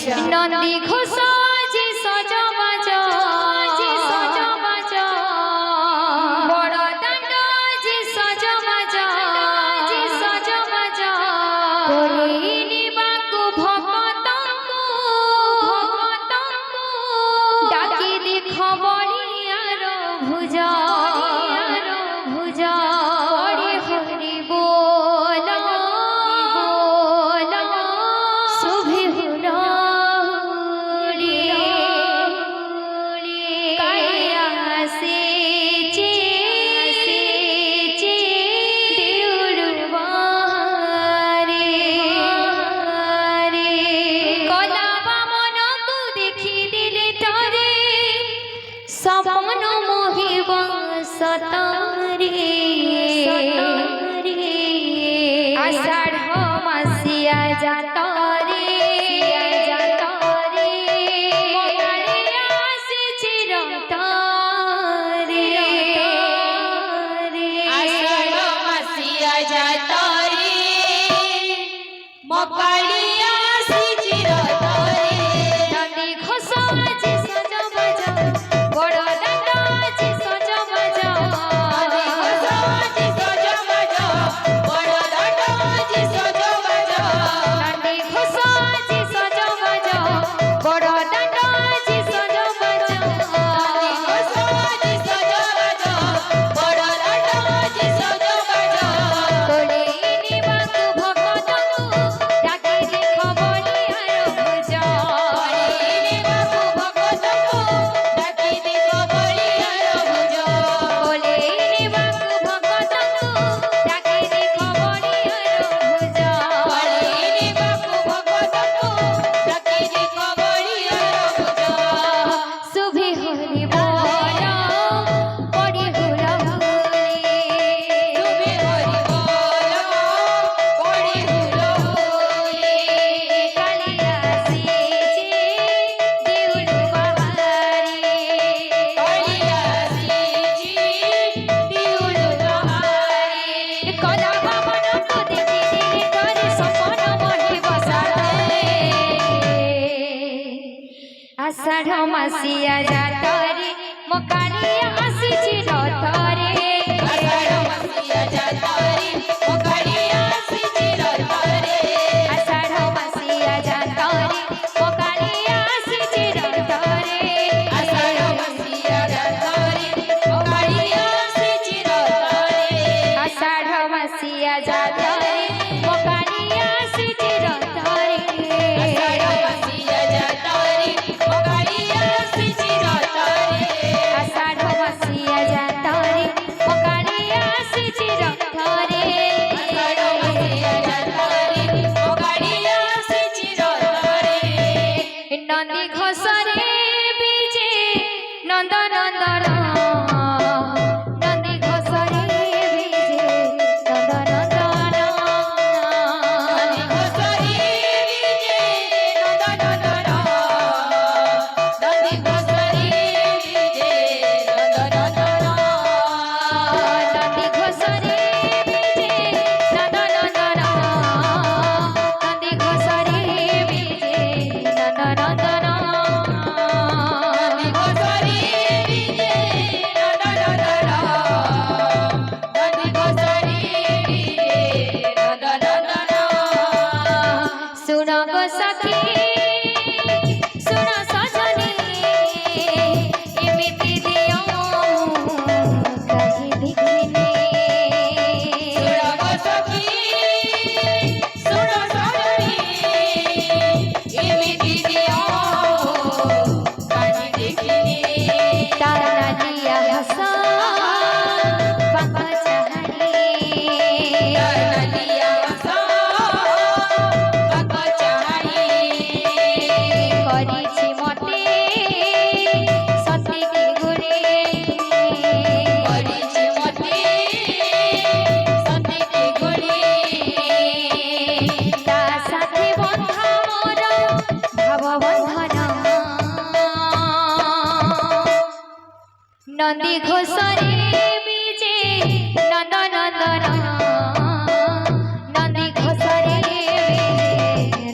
নন্দী ঘোষ যে সজবাজ বড় দাণ্ড যে সজবাজ করিনিবাকু ভক্তଙ୍କୁ ডাকি দেখ বলিয়ার ভুজ বড়ে হরি বল শুভে হুড়ি কায়া সেচে দেউড় বাহারে কলা বামনকু দেখি দিলে তরে সপন মোহিব সতরে আষাঢ় মাসিয়া যাতরে আসিছে রতরে আষাঢ় মাসিয়া যাতরে মকালিয়া আসিছে রতরে নন্দী ঘোষ আছে সজবাজ বড় দাণ্ড আছে সজবাজ নন্দী ঘোষ আছে সজবাজ বড় দাণ্ড আছে সজবাজ করিনিবাকু ভক্তଙ୍କୁ ডাকি দেখ বলিয়ার ভুজ করিনিবাকু ভক্তଙ୍କୁ ডাকি দেখ বলিয়ার ভুজ শুভে হরি বল পড়ে হুড়হুড়ি কালিয়া সেচে দেউড় বাহারে কলা বামনকু দেখি দিলে তরে সপন মোহিব সতরে আষাঢ় মাসিয়া যাতরে মকালিয়া আসিছে রতরে আষাঢ় মাসিয়া যাতরে মকালিয়া আসিছে রতরে আষাঢ় মাসিয়া যাতরে মকালিয়া আসিছে রতরে আষাঢ় মাসিয়া যাতরে মকালিয়া আসিছে রতরে নন্দী ঘোষরে বিজে নন্দ নন্দন নন্দী ঘোষরে বিজে নন্দ নন্দন নন্দী ঘোষরে বিজে নন্দ নন্দন নন্দী ঘোষরে বিজে নন্দ নন্দন শুণ গো সখী শুণ সজনী এমিতি দিও কাহি দেখিনি তারা দিয়া হাস বাঁকা চাহানি করিছি মতে সতীকে গুড়ে তা সাথে বন্ধা মোর ভাব বন্ধন নন্দী ঘোষরে বিজে নন্দ নন্দন নন্দী ঘোষরে বিজে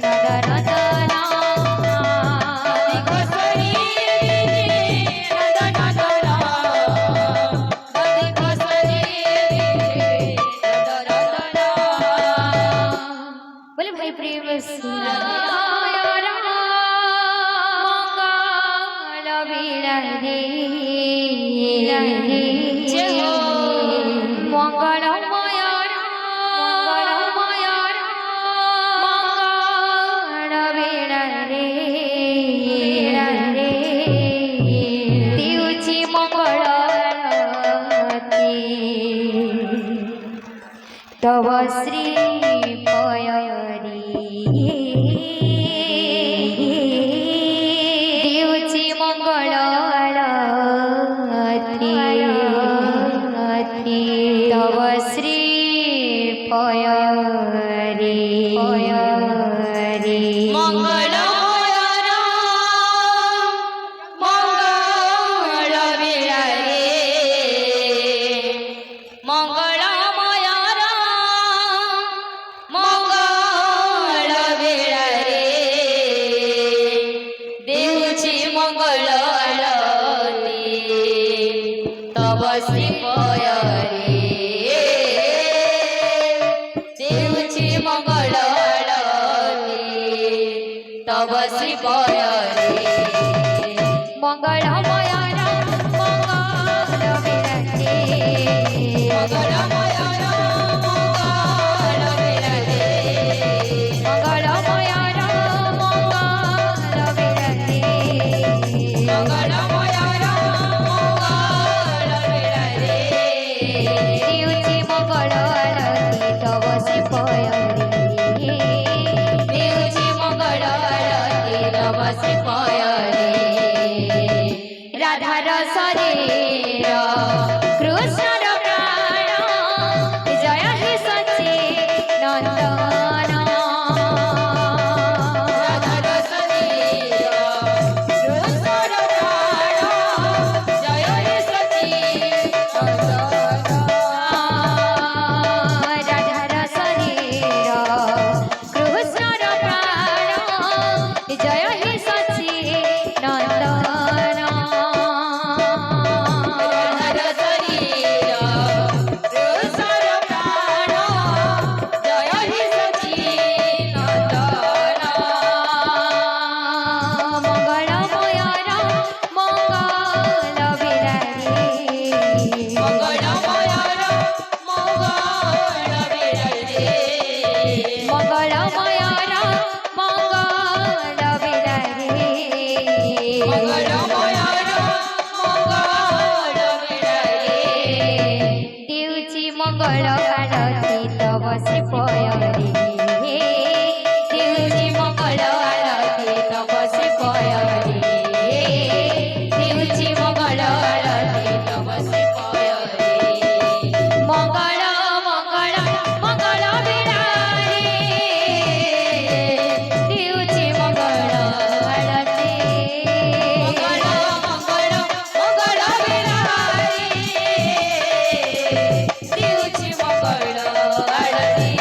নন্দ নন্দন श्री पयरी देवची मंगल आरती तव श्री पयरी मंगल मंगल वेळा रे मंगळमय मंगळ वेळा रे देवची मंगळ आरती तव श्री पयरी देवची मंगळ आरती तव श्री पयरी मंगलमय मंगल विरते मंगळमय मंगळ वेळा रे मंगलमय मंगल विरते मंगळमय मंगळ वेळा रे देवची मंगल आरती तव श्री पयरी देवची मंगळ आरती तव श्री पयरी राधा रस शरीर कृष्ण प्राण जय हे सच्चे नंदन राधार शरीर कृष्णर प्राण जय हे सच्चिदानंद राधार शरीर कृष्ण प्राण जय हे सच्चे नंदन राधार शरीर कृष्णर प्राण जय हे सच्चिदानंद मंगलमय मंगल विरारी मंगळमय मंगळ वेळा रे मंगलमय मंगल विरारी मंगळमय मंगळ वेळा रे देवची मंगल आरती तव श्री पयरी देवची मंगल आरती तव श्री पयरी देवची मंगल आरती तव श्री पयरी मंगल मंगल मंगल विरारी देवची मंगल आरती मंगळ मंगळ मंगळ वेळा रे देवची मंगळ आरती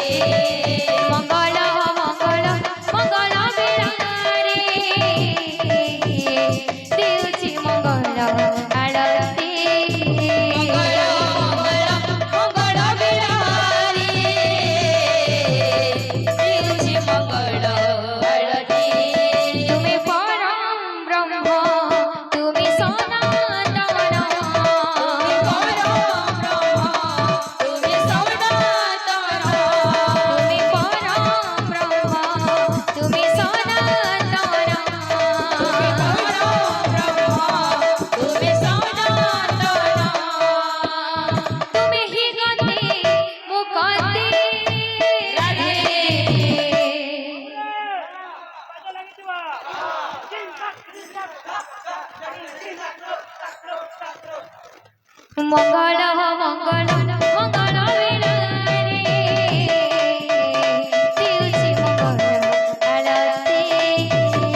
मंगल मंगल मंगल विरारी देवची मंगल आरती मंगळ मंगळ मंगळ वेळा रे देवची मंगळ आरती तुम्ही परम ब्रह्म तुम्ही सनातन तुम्ही परम ब्रह्म तुम्ही सनातन तुम्ही परम ब्रह्म तुम्ही सनातन तुम्ही परम ब्रह्म तुम्ही सनातन तुम्ही ही गती मुक्ती राधे मंगल मंगल मंगल विरारी देवची मंगल आरती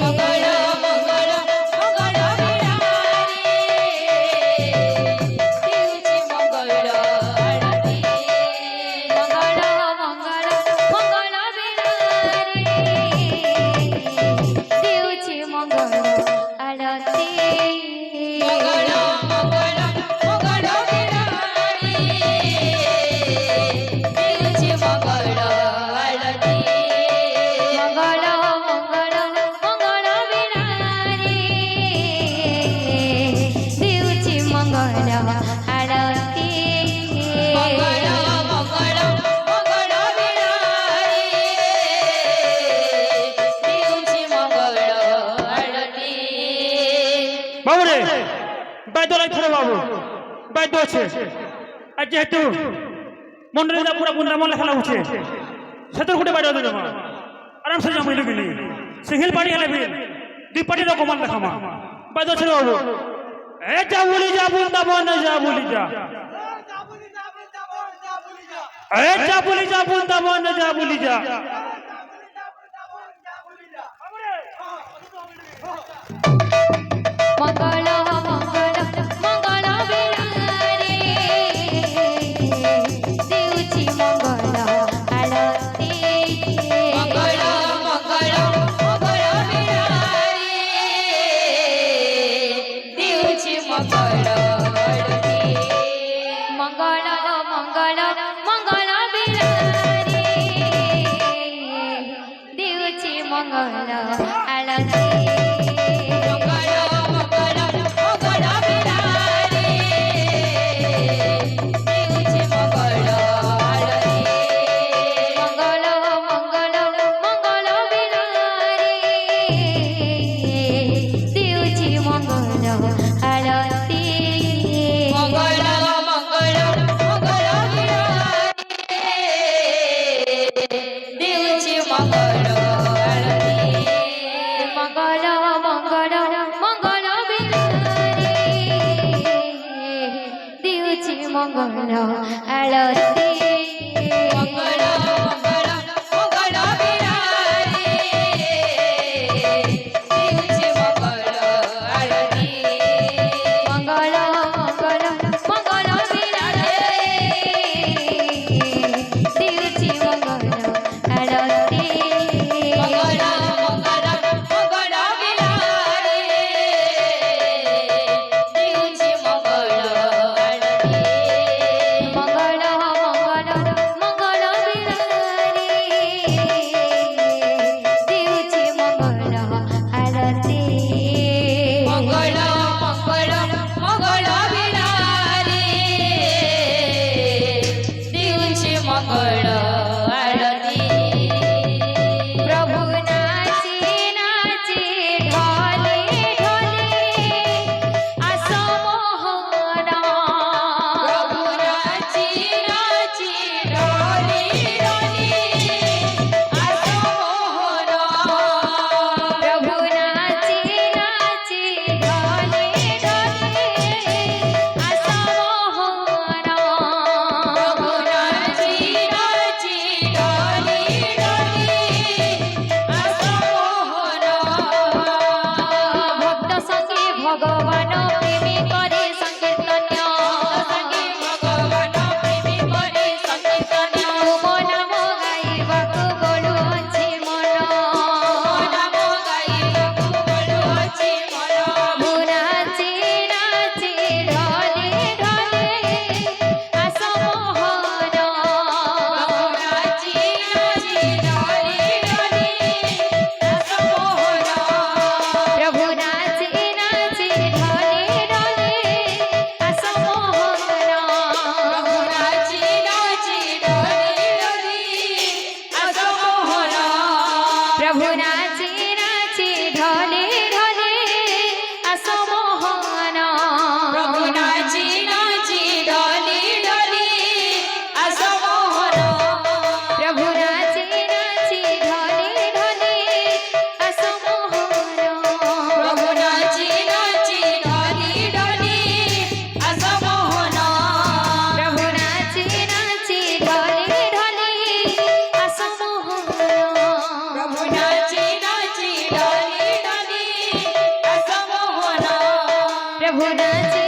मंगळ मंगळ मंगळ वेळा रे देवची मंगळ आरती मंगल मंगल मंगल विरारी देवची मंगल आरती मंगळ मंगळ मंगळ वेळा रे देवची मंगळ आरती मंगल मंगल मंगल विरारी देवची मंगल आरती मंगळ मंगळ मंगळ वेळा रे देवची मंगळ आरती বাবু রে বাইদ্য লাগছে না বাবু বাইদ্য আছে আর যেহেতু মন্ডলীটা পুরা বৃন্দাবন লেখা লাগুছে সেতর গুটে বাইরে দেবে মা আরামসে যাবো গেলি সিঙ্গেল পার্টি হেলে বিল দুই পার্টির কমান লেখামা বাইদ ছেড়ে হবো এ যা বলি যা বৃন্দাবন যা বলি যা এ যা বলি যা বৃন্দাবন যা বলি যা মঙ্গল মঙ্গল মঙ্গল বিহারে দেউছি মঙ্গল আরতি মঙ্গল মঙ্গল মঙ্গল বিহারী দেউছি মঙ্গল আরতি মঙ্গল মঙ্গল মঙ্গল বিহারে দেউছি মঙ্গল আরতি মঙ্গল মঙ্গল মঙ্গল বিহারী দেউছি মঙ্গল আরতি মঙ্গল মঙ্গল মঙ্গল বিহারে দেউছি মঙ্গল আরতি মঙ্গল মঙ্গল মঙ্গল বিহারী দেউছি মঙ্গল আরতি মঙ্গল মঙ্গল মঙ্গল বিহারে দেউছি মঙ্গল আরতি মঙ্গল মঙ্গল মঙ্গল বিহারী দেউছি মঙ্গল আরতি মঙ্গল মঙ্গল মঙ্গল বিহারে দেউছি মঙ্গল আরতি মঙ্গল মঙ্গল মঙ্গল বিহারী দেউছি মঙ্গল আরতি মঙ্গল মঙ্গল মঙ্গল বিহারে দেউছি মঙ্গল আরতি মঙ্গল মঙ্গল মঙ্গল বিহারী দেউছি মঙ্গল আরতি প্রভু নাচি নাচি ঢলে ঢলে আসমোহন প্রভু নাচি নাচি ঢলি ঢলি আসমোহন প্রভু নাচি নাচি ঢলে ঢলে আসমোহন প্রভু নাচি নাচি ঢলি ঢলি আসমোহন ভক্ত সঙ্গে ভগবান প্রেমী করে সংকীর্তন্য সঙ্গে ভগবান প্রেমী করে সংকীর্তন তুম নাম গাইବାକୁ বলুଅଛି মন নাম গাইବାକୁ বলুଅଛି ମନ ମୁଁ ନାଚି ନାଚି ଢଲେ ଢଲେ ଆସମୋହନ ନାଚି ନାଚି ଢଳି ଢଳି ଆସମୋହନ ପ୍ରଭୁ ନାଚି ନାଚି ଢଲେ ଢଲେ ଆସମୋହନ ପ୍ରଭୁ ନାଚି ନାଚି ଢଳି ଢଳି ଆସମୋହନ ପ୍ରଭୁ ନାଚି ନାଚି ଢଲେ ଢଲେ ଆସମୋହନ ପ୍ରଭୁ ନାଚି ନାଚି ଢଳି ଢଳି ଆସମୋହନ ପ୍ରଭୁ ନାଚି ନାଚି ଢଲେ ଢଲେ ଆସମୋହନ ପ୍ରଭୁ ନାଚି ନାଚି ଢଳି ଢଳି ଆସମୋହନ ପ୍ରଭୁ ନାଚି ନାଚି ଢଲେ ଢଲେ ଆସମୋହନ ପ୍ରଭୁ ନାଚି ନାଚି ଢଳି ଢଳି ଆସମୋହନ ପ୍ରଭୁ ନାଚି